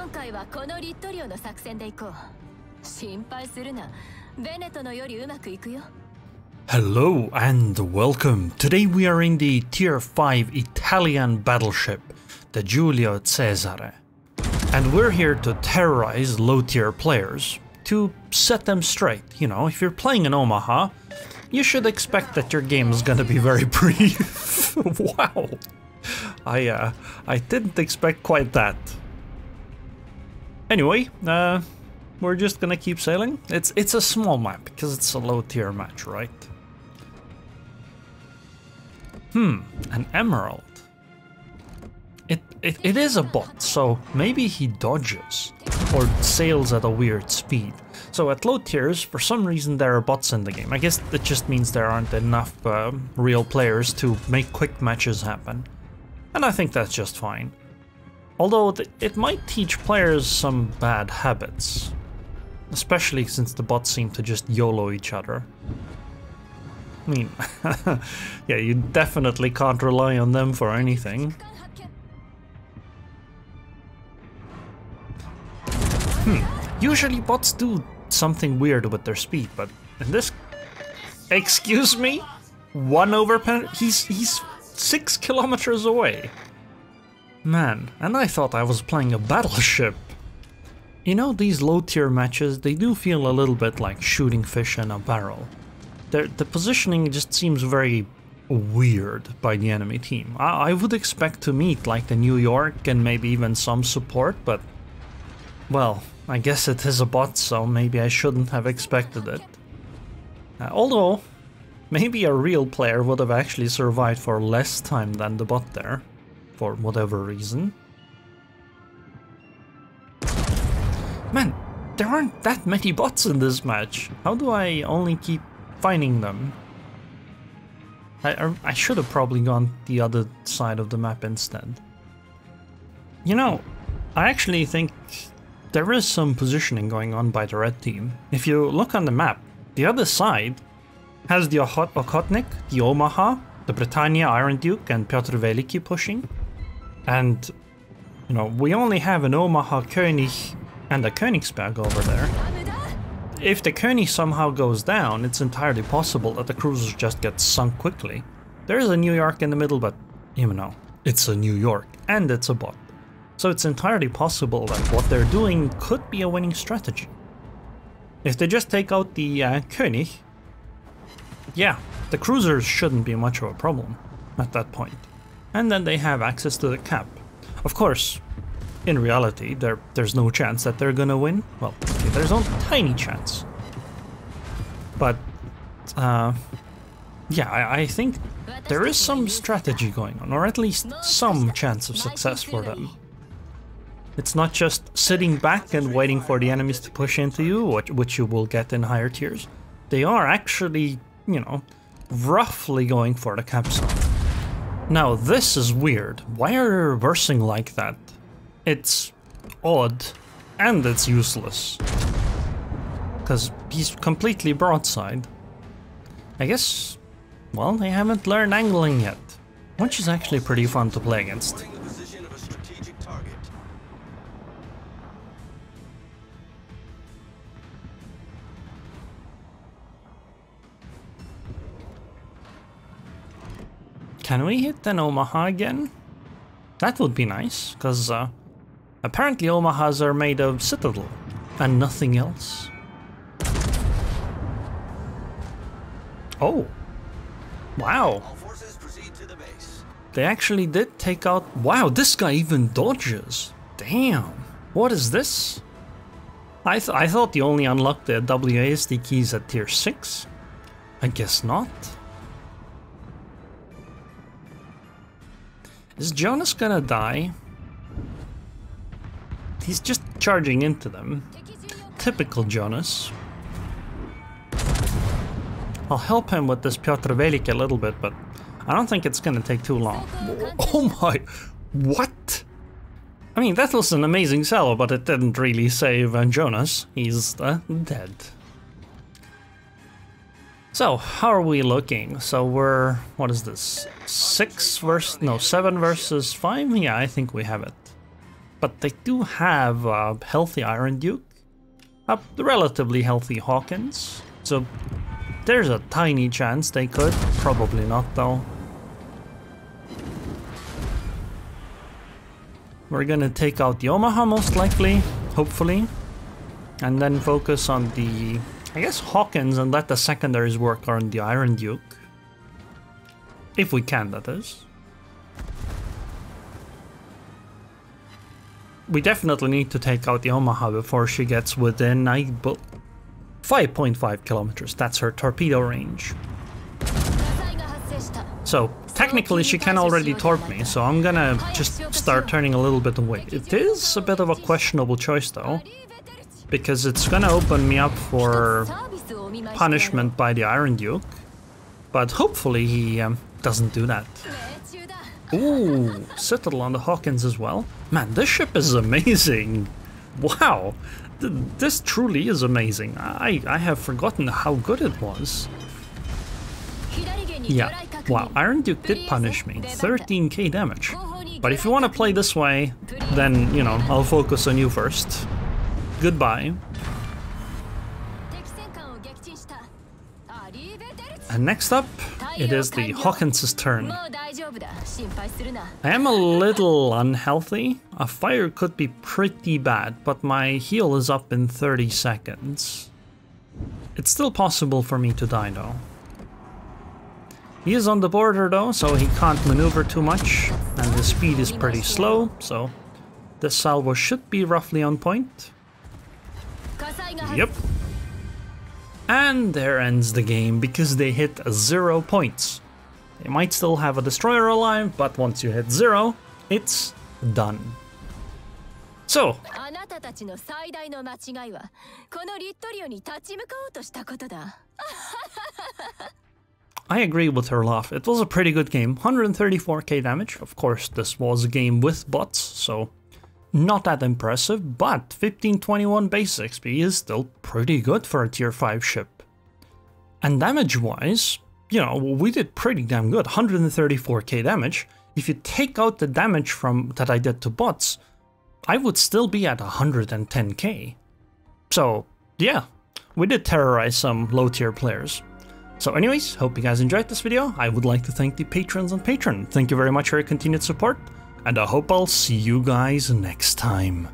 今回はこのリット領の作戦で行こう。心配するな。ベネトのよりうまくいくよ。Hello and welcome. Today we are in the Tier 5 Italian battleship, the Giulio Cesare. And we're here to terrorize low-tier players, to set them straight. You know, if you're playing in Omaha, you should expect that your game is gonna be very brief. Wow. I didn't expect quite that. Anyway, we're just gonna keep sailing. It's a small map because it's a low-tier match, right? An emerald. It is a bot, so maybe he dodges or sails at a weird speed. So at low tiers, for some reason there are bots in the game. I guess it just means there aren't enough real players to make quick matches happen. And I think that's just fine. Although it might teach players some bad habits. Especially since the bots seem to just YOLO each other. I mean, yeah, you definitely can't rely on them for anything. Usually bots do something weird with their speed, but in this... Excuse me? 1 over pen... He's 6 kilometers away. Man, and I thought I was playing a battleship. You know, these low-tier matches, they do feel a little bit like shooting fish in a barrel. The positioning just seems very weird by the enemy team. I would expect to meet like the New York and maybe even some support, but... Well, I guess it is a bot, so maybe I shouldn't have expected it. Although, maybe a real player would have actually survived for less time than the bot there, for whatever reason. Man, there aren't that many bots in this match. How do I only keep finding them? I should have probably gone the other side of the map instead. You know, I actually think there is some positioning going on by the red team. If you look on the map, the other side has the Okhotnik, the Omaha, the Britannia, Iron Duke, and Piotr Veliki pushing. And, you know, we only have an Omaha König and a Königsberg over there. If the König somehow goes down, it's entirely possible that the cruisers just get sunk quickly. There is a New York in the middle, but, you know, it's a New York, and it's a bot. So it's entirely possible that what they're doing could be a winning strategy. If they just take out the König, yeah, the cruisers shouldn't be much of a problem at that point. And then they have access to the cap. Of course, in reality, there's no chance that they're gonna win. Well, okay, there's a tiny chance. But, yeah, I think there is some strategy going on, or at least some chance of success for them. It's not just sitting back and waiting for the enemies to push into you, which you will get in higher tiers. They are actually, you know, roughly going for the cap zone. Now, this is weird. Why are they reversing like that? It's odd, and it's useless. Because he's completely broadside. I guess, well, they haven't learned angling yet, which is actually pretty fun to play against. Can we hit an Omaha again? That would be nice, because apparently Omahas are made of citadel and nothing else. Oh, wow. They actually did take out... Wow, this guy even dodges. Damn, what is this? I thought you only unlocked the WASD keys at tier 6. I guess not. Is Jonas gonna die? He's just charging into them. Typical Jonas. I'll help him with this Piotr Veliki a little bit, but I don't think it's gonna take too long. Oh my... What? I mean, that was an amazing salvo, but it didn't really save Jonas. He's dead. So, how are we looking? So we're, what is this? 7 versus 5? Yeah, I think we have it. but they do have a healthy Iron Duke, a relatively healthy Hawkins, so there's a tiny chance they could. Probably not though. We're gonna take out the Omaha most likely, hopefully, and then focus on the, I guess, Hawkins and let the secondaries work on the Iron Duke. If we can, that is. We definitely need to take out the Omaha before she gets within 5.5 kilometers. That's her torpedo range. So technically she can already torp me, so I'm gonna just start turning a little bit away. It is a bit of a questionable choice though, because it's gonna open me up for punishment by the Iron Duke, but hopefully he doesn't do that. Ooh, Citadel on the Hawkins as well. Man, this ship is amazing. Wow, this truly is amazing. I have forgotten how good it was. Yeah, wow, Iron Duke did punish me, 13k damage. But if you want to play this way, then, you know, I'll focus on you first. Goodbye. And next up, it is the Hawkins' turn. I am a little unhealthy. A fire could be pretty bad, but my heal is up in 30 seconds. It's still possible for me to die though. He is on the border though, so he can't maneuver too much, and his speed is pretty slow, so the salvo should be roughly on point. Yep. And there ends the game, because they hit 0 points. They might still have a destroyer alive, but once you hit 0, it's done. So, I agree with her laugh. It was a pretty good game. 134k damage. Of course, this was a game with bots, so not that impressive, but 1521 base XP is still pretty good for a tier 5 ship. And damage-wise, you know, we did pretty damn good. 134k damage. If you take out the damage from that I did to bots, I would still be at 110k. So, yeah, we did terrorize some low-tier players. So anyways, hope you guys enjoyed this video. I would like to thank the patrons on Patreon. Thank you very much for your continued support, and I hope I'll see you guys next time.